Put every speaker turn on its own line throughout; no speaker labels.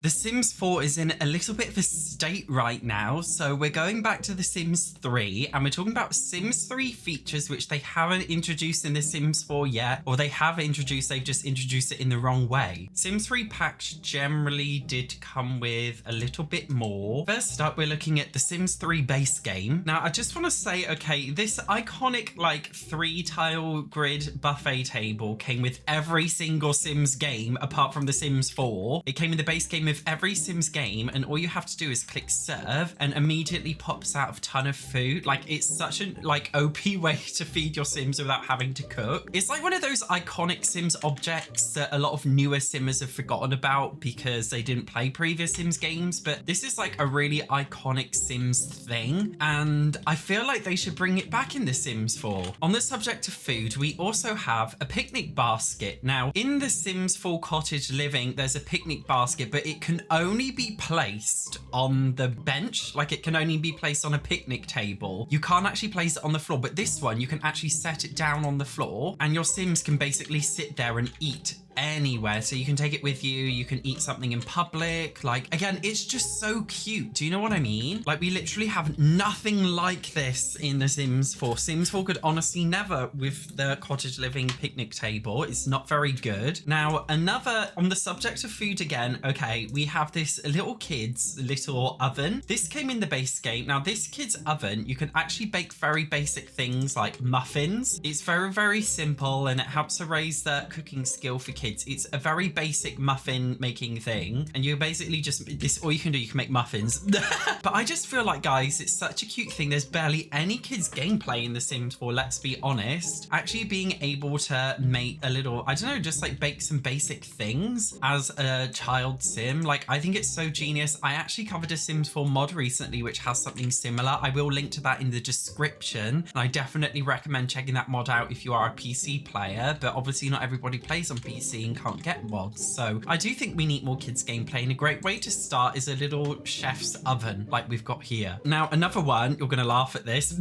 The Sims 4 is in a little bit of a state right now, so we're going back to The Sims 3 and we're talking about Sims 3 features which they haven't introduced in The Sims 4 yet, or they have introduced, they've just introduced it in the wrong way. Sims 3 packs generally did come with a little bit more. First up, we're looking at The Sims 3 base game. Now, I just want to say, okay, this iconic like 3-tile grid buffet table came with every single Sims game apart from The Sims 4. It came in the base game of every Sims game, and all you have to do is click serve and immediately pops out a ton of food. Like, it's such an like OP way to feed your Sims without having to cook. It's like one of those iconic Sims objects that a lot of newer Simmers have forgotten about because they didn't play previous Sims games, but this is like a really iconic Sims thing, and I feel like they should bring it back in The Sims 4. On the subject of food, we also have a picnic basket. Now, in The Sims 4 Cottage Living, there's a picnic basket, but it can only be placed on the bench. Like, it can only be placed on a picnic table. You can't actually place it on the floor, but this one, you can actually set it down on the floor and your Sims can basically sit there and eat anywhere. So you can take it with you, you can eat something in public. Like, again, it's just so cute. Do you know what I mean? Like, we literally have nothing like this in The Sims 4. Sims 4 could honestly never with the cottage living picnic table. It's not very good. Now, another, on the subject of food again, okay, we have this little kid's little oven. This came in the base game. Now, this kid's oven, you can actually bake very basic things like muffins. It's very, very simple and it helps to raise the cooking skill for kids. It's a very basic muffin making thing, and you basically just all you can do, you can make muffins. But I just feel like, guys, it's such a cute thing. There's barely any kids gameplay in The Sims 4, let's be honest. Actually being able to make a little, I don't know, just like bake some basic things as a child sim, like, I think it's so genius. I actually covered a Sims 4 mod recently which has something similar. I will link to that in the description, and I definitely recommend checking that mod out if you are a PC player, but obviously not everybody plays on PC and can't get mods. So I do think we need more kids gameplay, and a great way to start is a little chef's oven like we've got here. Now, another one, you're gonna laugh at this.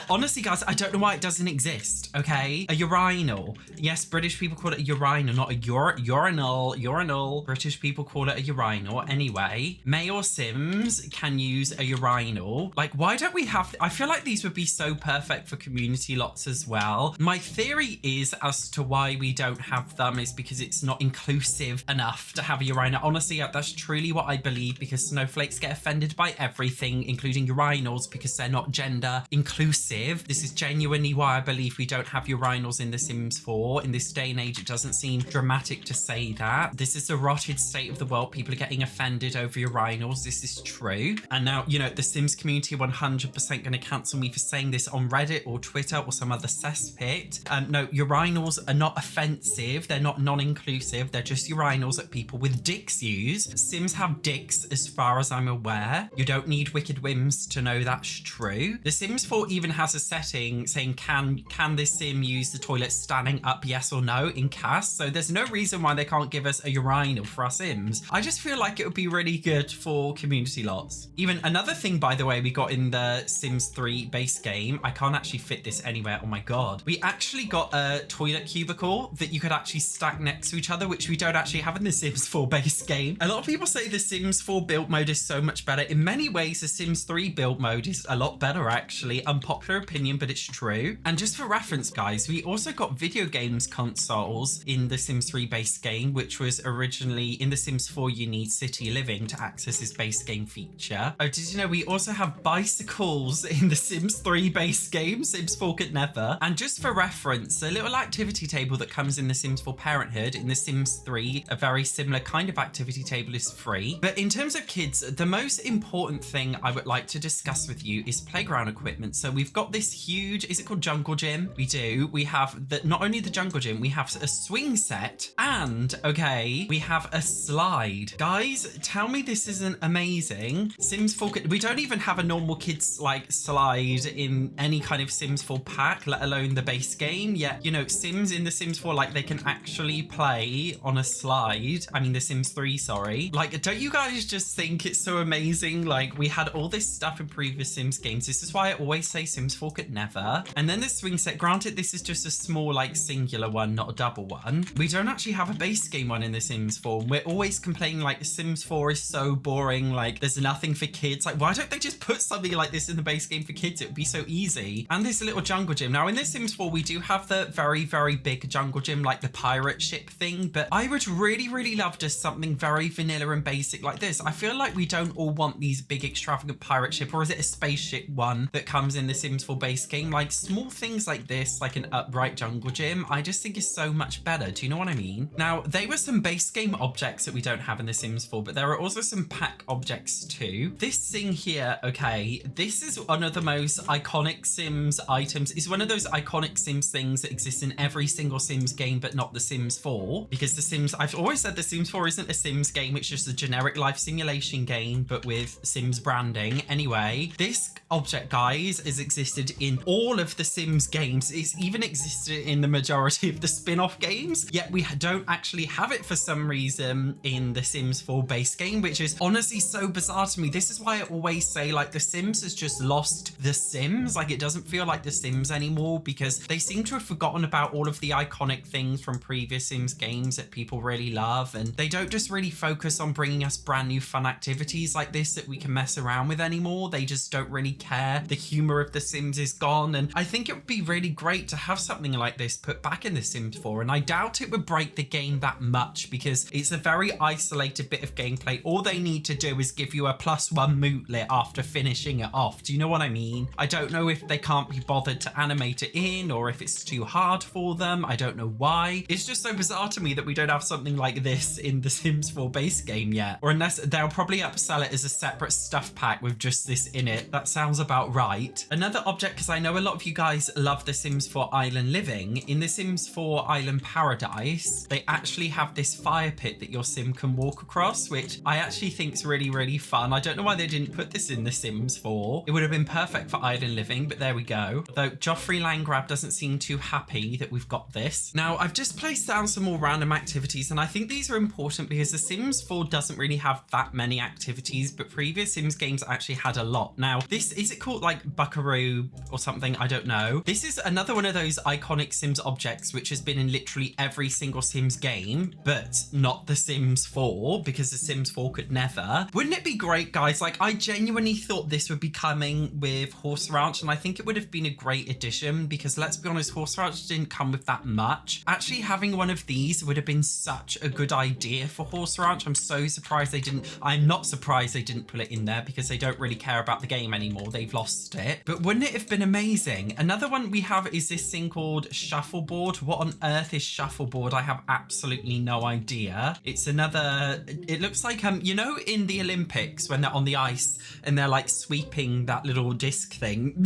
Honestly, guys, I don't know why it doesn't exist, okay? A urinal. Yes, British people call it a urinal, not a urinal. British people call it a urinal. Anyway, male Sims can use a urinal. Like, why don't we have, I feel like these would be so perfect for community lots as well. My theory is as to why we don't have them is because it's not inclusive enough to have a urinal. Honestly, that's truly what I believe, because snowflakes get offended by everything, including urinals, because they're not gender inclusive. This is genuinely why I believe we don't have urinals in The Sims 4. In this day and age, it doesn't seem dramatic to say that. This is the rotted state of the world. People are getting offended over urinals. This is true. And now, you know, the Sims community 100% going to cancel me for saying this on Reddit or Twitter or some other cesspit. No, urinals are not offensive. They're not non-inclusive. They're just urinals that people with dicks use. Sims have dicks as far as I'm aware. You don't need wicked whims to know that's true. The Sims 4 even has a setting saying can this sim use the toilet standing up, yes or no, in cast. So there's no reason why they can't give us a urinal for our Sims. I just feel like it would be really good for community lots. Even another thing, by the way, we got in the Sims 3 base game, I can't actually fit this anywhere, oh my god. We actually got a toilet cubicle that you could actually stack next to each other, which we don't actually have in the Sims 4 base game. A lot of people say the Sims 4 build mode is so much better. In many ways, the Sims 3 build mode is a lot better, actually. Unpopular opinion, but it's true. And just for reference, guys, we also got video games consoles in the Sims 3 base game, which was originally in the Sims 4, you need City Living to access this base game feature. Oh, did you know we also have bicycles in the Sims 3 base game? Sims 4 could never. And just for reference, a little activity table that comes in the Sims 4 Parenthood, in the Sims 3, a very similar kind of activity table is free. But in terms of kids, the most important thing I would like to discuss with you is playground equipment. So we've got this huge, is it called jungle gym? We do. We have not only the jungle gym, we have a swing set and, okay, we have a slide. Guys, tell me this isn't amazing. Sims 4, we don't even have a normal kids like slide in any kind of Sims 4 pack, let alone the base game. Yet, you know, Sims in the Sims 4, like, they can actually play on a slide. I mean, The Sims 3, sorry. Like, don't you guys just think it's so amazing? Like, we had all this stuff in previous Sims games. This is why I always say Sims 4 could never. And then the swing set, granted, this is just a small, like, singular one, not a double one. We don't actually have a base game one in The Sims 4. We're always complaining, like, The Sims 4 is so boring. Like, there's nothing for kids. Like, why don't they just put something like this in the base game for kids? It would be so easy. And this little jungle gym. Now, in The Sims 4, we do have the very, very big jungle gym, like the pirate ship thing. But I would really, really love just something very vanilla and basic like this. I feel like we don't all want these big, extravagant pirate ship, or is it a spaceship one that comes in The Sims 4 base game? Like, small things like this, like an upright jungle gym, I just think is so much better. Do you know what I mean? Now, they were some base game objects that we don't have in The Sims 4, but there are also some pack objects too. This thing here, okay, this is one of the most iconic Sims items. It's one of those iconic Sims things that exists in every single Sims game, but not The Sims 4, because The Sims, I've always said The Sims 4 isn't a Sims game, it's just a generic life simulation game, but with Sims branding. Anyway, this object, guys, has existed in all of the Sims games. It's even existed in the majority of the spin-off games, yet we don't actually have it for some reason in the Sims 4 base game, which is honestly so bizarre to me. This is why I always say, like, The Sims has just lost The Sims. Like, it doesn't feel like The Sims anymore, because they seem to have forgotten about all of the iconic things from previous Sims games that people really love, and they don't just really focus on bringing us brand new fun activities like this that we can mess around with anymore. They just don't really care. The humor of The Sims is gone, and I think it would be really great to have something like this put back in The Sims 4, and I doubt it would break the game that much, because it's a very isolated bit of gameplay. All they need to do is give you a +1 moodlet after finishing it off. Do you know what I mean? I don't know if they can't be bothered to animate it in, or if it's too hard for them. I don't know why. It's just so bizarre to me that we don't have something like this in the Sims 4 base game yet. Or unless they'll probably upsell it as a separate stuff pack with just this in it. That sounds about right. Another object, because I know a lot of you guys love the Sims 4 Island Living. In the Sims 4 Island Paradise, they actually have this fire pit that your sim can walk across, which I actually think is really, really fun. I don't know why they didn't put this in the Sims 4. It would have been perfect for Island Living, but there we go. Though Joffrey Landgrab doesn't seem too happy that we've got this. Now, I've just placed down some more random activities, and I think these are important because the Sims 4 doesn't really have that many activities, but previous Sims games actually had a lot. Now, this, is it called like Buckaroo or something? I don't know. This is another one of those iconic Sims objects which has been in literally every single Sims game, but not the Sims 4, because the Sims 4 could never. Wouldn't it be great, guys? Like, I genuinely thought this would be coming with Horse Ranch, and I think it would have been a great addition, because let's be honest, Horse Ranch didn't come with that much. Actually, having one of these would have been such a good idea for Horse Ranch. I'm so surprised they didn't. I'm not surprised they didn't put it in there, because they don't really care about the game anymore. They've lost it. But wouldn't it have been amazing? Another one we have is this thing called Shuffleboard. What on earth is Shuffleboard? I have absolutely no idea. It's another, it looks like, you know, in the Olympics when they're on the ice and they're like sweeping that little disc thing.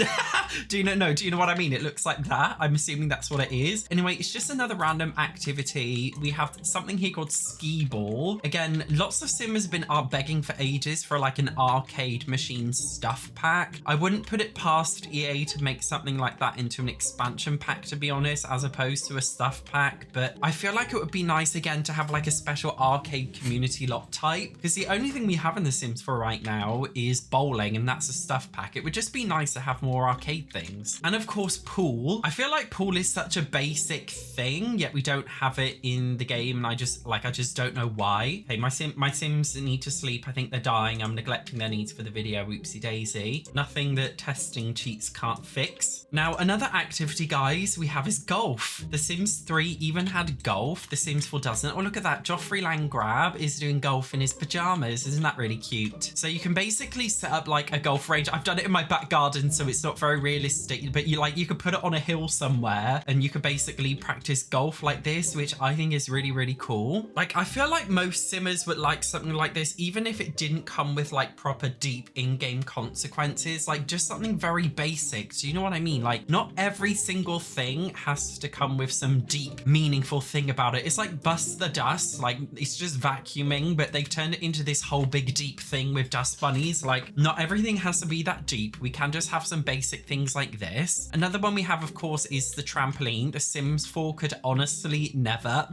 Do you know what I mean? It looks like that. I'm assuming that's what it is. Anyway, it's just another random activity. We have something here called Skee Ball. Again, lots of Sims have been begging for ages for like an arcade machine stuff pack. I wouldn't put it past EA to make something like that into an expansion pack, to be honest, as opposed to a stuff pack. But I feel like it would be nice again to have like a special arcade community lot type, because the only thing we have in The Sims 4 right now is bowling, and that's a stuff pack. It would just be nice to have more arcade things. And of course, pool. I feel like pool is such a basic thing, yet we don't have it in the game, and I just don't know why. Hey, my Sims need to sleep. I think they're dying. I'm neglecting their needs for the video. Whoopsie daisy. Nothing that testing cheats can't fix. Now, another activity, guys, we have is golf. The Sims 3 even had golf. The Sims 4 doesn't. Oh, look at that. Joffrey Landgrab is doing golf in his pajamas. Isn't that really cute? So you can basically set up like a golf range. I've done it in my back garden, so it's not very realistic, but you could put it on a hill somewhere and you could basically practice golf like this, which I think is really, really cool. Like, I feel like most Simmers would like something like this, even if it didn't come with like proper deep in-game consequences, like just something very basic. Do you know what I mean? Like, not every single thing has to come with some deep, meaningful thing about it. It's like Bust the Dust. Like, it's just vacuuming, but they've turned it into this whole big deep thing with dust bunnies. Like, not everything has to be that deep. We can just have some basic things like this. Another one we have, of course, is the trampoline. The Sims 4 could honestly never.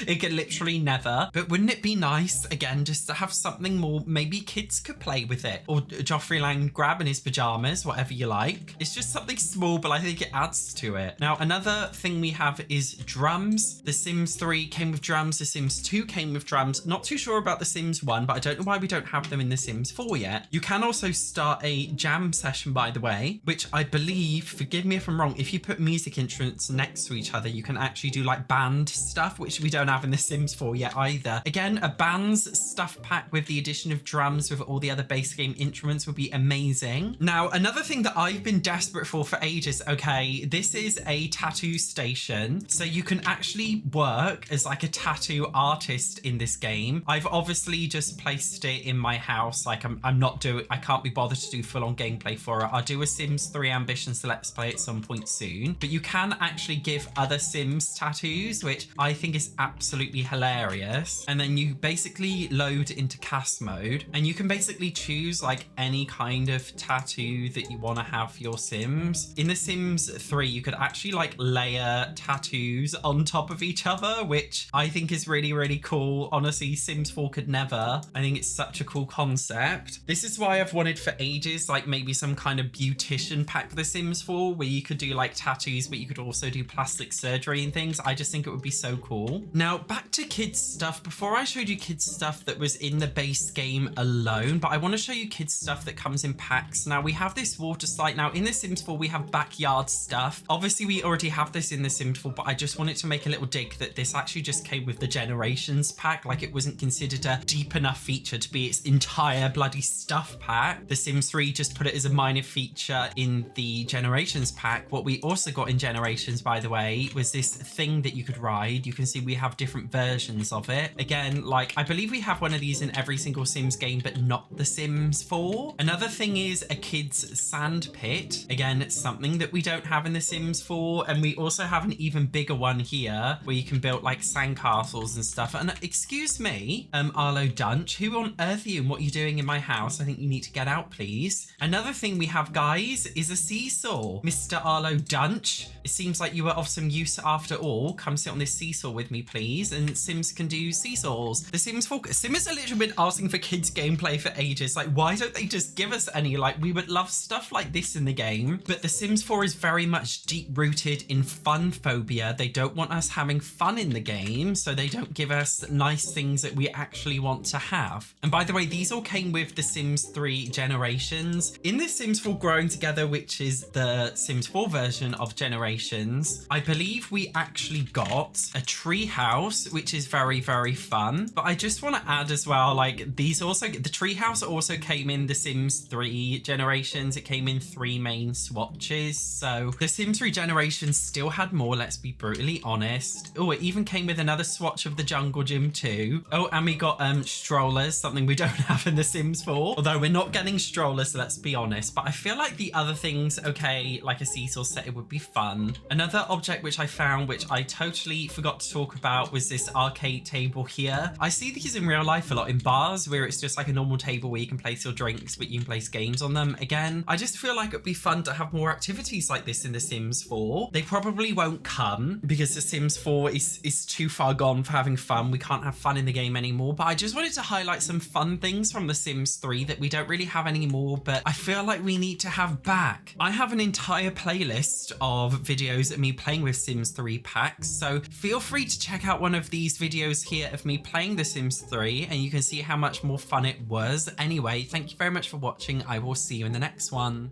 It could literally never. But wouldn't it be nice, again, just to have something more, maybe kids could play with it. Or Joffrey Lang grab in his pajamas, whatever you like. It's just something small, but I think it adds to it. Now, another thing we have is drums. The Sims 3 came with drums. The Sims 2 came with drums. Not too sure about the Sims 1, but I don't know why we don't have them in the Sims 4 yet. You can also start a jam session, by the way, which I believe, forgive me if I'm wrong, if you put music instruments next to each other, you can actually do like band stuff, which we don't have in the Sims 4 yet either. Again, a band's stuff pack with the addition of drums with all the other base game instruments would be amazing. Now, another thing that I've been desperate for ages, okay, this is a tattoo station. So you can actually work as like a tattoo artist in this game. I've obviously just placed it in my house. Like I can't be bothered to do full on gameplay for it. I'll do a Sims 3 Ambitions to Let's Play at some point soon, but you can actually give other Sims tattoos, which I think is absolutely hilarious. And then you basically load into cast mode and you can basically choose like any kind of tattoo that you want to have for your Sims. In The Sims 3, you could actually like layer tattoos on top of each other, which I think is really, really cool. Honestly, Sims 4 could never. I think it's such a cool concept. This is why I've wanted for ages, like maybe some kind of beautician pack for The Sims 4 where you could do like tattoos, but you could also do plastic surgery and things. I just think it would be so cool. Now, back to kids stuff. Before I showed you kids stuff that was in the base game alone, but I want to show you kids stuff that comes in packs. Now, we have this water slide. Now, in The Sims 4, we have backyard stuff. Obviously, we already have this in The Sims 4, but I just wanted to make a little dig that this actually just came with the Generations pack. Like, it wasn't considered a deep enough feature to be its entire bloody stuff pack. The Sims 3 just put it as a minor feature in the Generations pack. What we also got in Generations, by the way, was this thing that you could ride. You can see we have different versions of it. Again, like, I believe we have one of these in every single Sims game, but not The Sims 4. Another thing is a kid's sand pit. Again, it's something that we don't have in The Sims 4. And we also have an even bigger one here where you can build like sandcastles and stuff. And excuse me, Arlo Dunch, who on earth are you and what are you doing in my house? I think you need to get out, please. Another thing we have, guys, is a seesaw. Mr. Arlo Dunch, it seems like you were of some use after all. Come sit on this seesaw with me, please. And Sims can do seesaws. The Sims 4, Sims have literally been asking for kids gameplay for ages. Like, why don't they just give us any? Like, we would love stuff like this in the game. But The Sims 4 is very much deep rooted in fun phobia. They don't want us having fun in the game, so they don't give us nice things that we actually want to have. And by the way, these all came with The Sims 3 Generations. In The Sims 4 Growing Together, which is the Sims 4 version of Generations, I believe we actually got a tree house, which is very, very fun. But I just want to add as well, like, these also, the tree house also came in The Sims 3 Generations. It came in 3 main swatches. So The Sims 3 Generations still had more, let's be brutally honest. Oh, it even came with another swatch of the jungle gym too. Oh, and we got strollers, something we don't have in The Sims 4. Although we're not getting strollers, let's be honest. But I feel like the other things, okay, like a seesaw set, it would be fun. Another object which I found, which I totally forgot to talk about, was this arcade table here. I see these in real life a lot in bars where it's just like a normal table where you can place your drinks, but you can place games on them. Again, I just feel like it'd be fun to have more activities like this in The Sims 4. They probably won't come because The Sims 4 is too far gone for having fun. We can't have fun in the game anymore. But I just wanted to highlight some fun things from The Sims 3 that we don't really have anymore, but I feel like we need to have back. I have an entire playlist of videos of me playing with Sims 3 packs, so feel free to check out one of these videos here of me playing The Sims 3 and you can see how much more fun it was. Anyway, thank you very much for watching. I will see you in the next one.